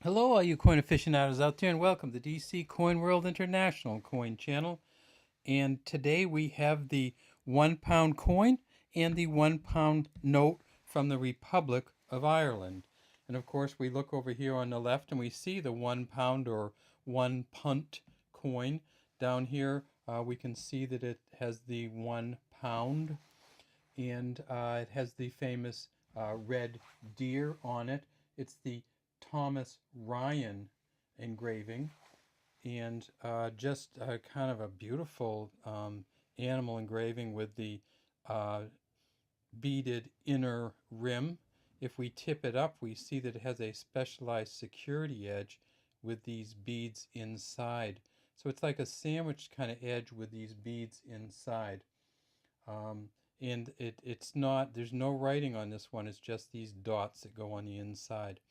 Hello, all you coin aficionados out there, and welcome to DC Coin World International Coin Channel. And today we have the £1 coin and the £1 note from the Republic of Ireland. And of course, we look over here on the left and we see the £1 or one punt coin. Down here, we can see that it has the £1 and it has the famous red deer on it. It's the Thomas Ryan engraving, and just kind of a beautiful animal engraving with the uh, beaded inner rim. If we tip it up, we see that it has a specialized security edge with these beads inside. So it's like a sandwich kind of edge with these beads inside. Um, and it's not, there's no writing on this one, it's just these dots that go on the inside.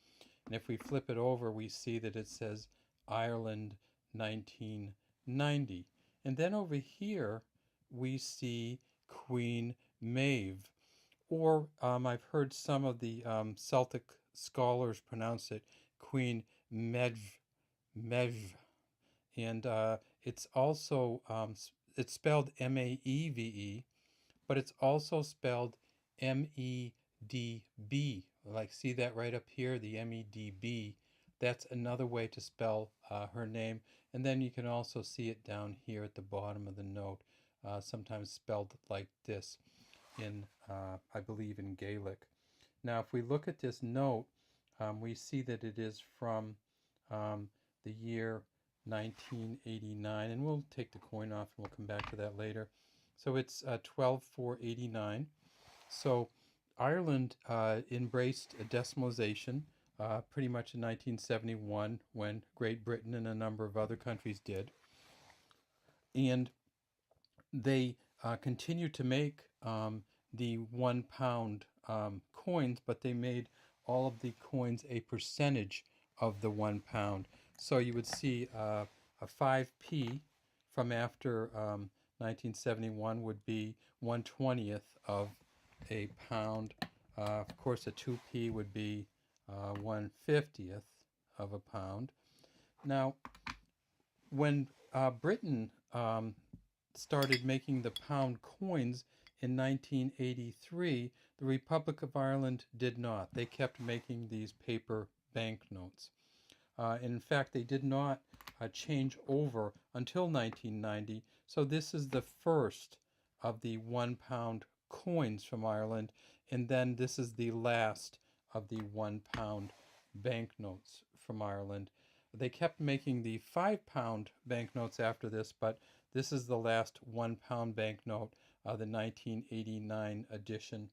And if we flip it over, we see that it says Ireland 1990. And then over here, we see Queen Maeve. Or I've heard some of the Celtic scholars pronounce it Queen Medv. Medv. And it's also, it's spelled Maeve, but it's also spelled Medb. Like, see that right up here, the Medb. That's another way to spell her name. And then you can also see it down here at the bottom of the note, sometimes spelled like this in, I believe, in Gaelic. Now, if we look at this note, we see that it is from the year 1989, and we'll take the coin off and we'll come back to that later. So it's 12,489. So Ireland embraced a decimalization pretty much in 1971 when Great Britain and a number of other countries did. And they continued to make the £1 coins, but they made all of the coins a percentage of the £1. So you would see a 5p from after 1971 would be 1/20th of a pound. Of course, a 2p would be 1/50th of a pound. Now, when Britain started making the pound coins in 1983, the Republic of Ireland did not. They kept making these paper banknotes. In fact, they did not change over until 1990. So this is the first of the £1 coins from Ireland, and then this is the last of the £1 banknotes from Ireland. They kept making the £5 banknotes after this, but this is the last £1 banknote, the 1989 edition.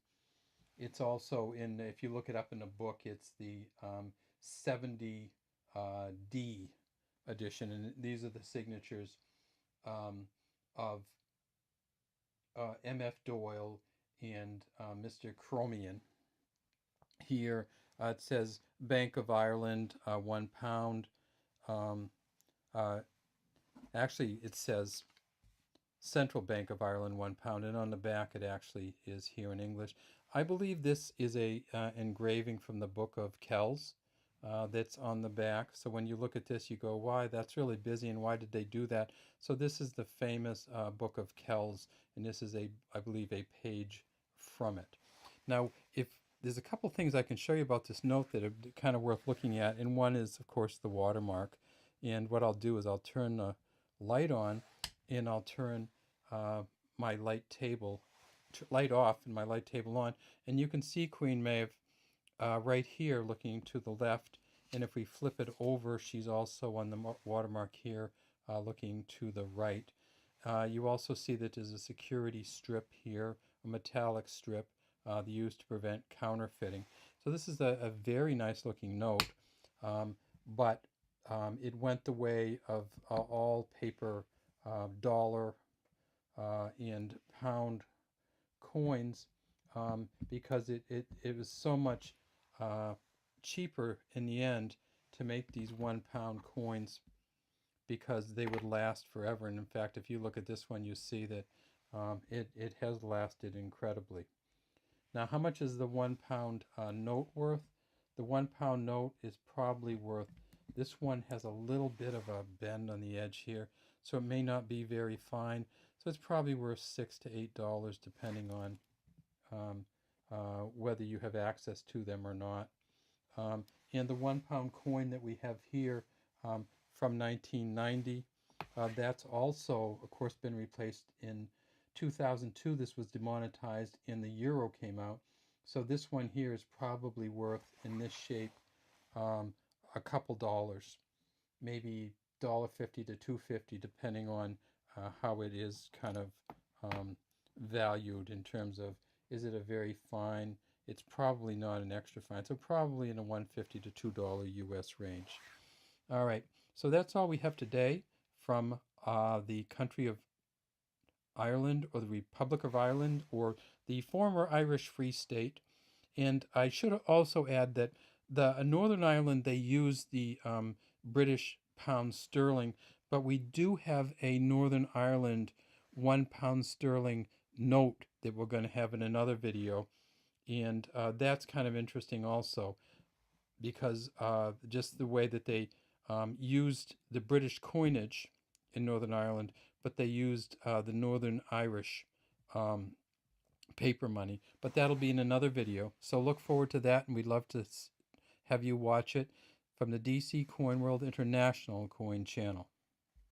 It's also in, if you look it up in a book, it's the 70 D edition, and these are the signatures um, of M.F. Doyle and Mr. Chromian. Here it says Bank of Ireland, £1. Um, uh, Actually, it says Central Bank of Ireland, £1, and on the back it actually is here in English. I believe this is a engraving from the Book of Kells that's on the back. So when you look at this, you go, why, that's really busy, and why did they do that? So this is the famous Book of Kells, and this is, I believe, a page from it. Now, if there's a couple things I can show you about this note that are kind of worth looking at, and one is, of course, the watermark. And what I'll do is I'll turn the light on, and I'll turn my light off and my light table on, and you can see Queen Maeve right here looking to the left, and if we flip it over, she's also on the watermark here looking to the right. You also see that there's a security strip here, a metallic strip used to prevent counterfeiting. So this is a very nice looking note, but it went the way of all paper dollar and pound coins because it was so much cheaper in the end to make these £1 coins because they would last forever. And in fact, if you look at this one, you see that it has lasted incredibly. Now, how much is the £1 note worth? The £1 note is probably worth This one has a little bit of a bend on the edge here, so it may not be very fine. So it's probably worth $6 to $8 depending on whether you have access to them or not. And the £1 coin that we have here from 1990, that's also, of course, been replaced in 2002. This was demonetized and the euro came out. So this one here is probably worth, in this shape, a couple dollars, maybe $1.50 to $2.50, depending on how it is kind of valued in terms of, is it a very fine? It's probably not an extra fine, so probably in a $1.50 to $2 US range. All right, so that's all we have today from the country of Ireland, or the Republic of Ireland, or the former Irish Free State. And I should also add that the Northern Ireland, they use the British pound sterling, but we do have a Northern Ireland £1 sterling note that we're going to have in another video. And that's kind of interesting also, because just the way that they used the British coinage in Northern Ireland, but they used the Northern Irish paper money. But that'll be in another video. So look forward to that, and we'd love to have you watch it from the DC Coin World International Coin channel.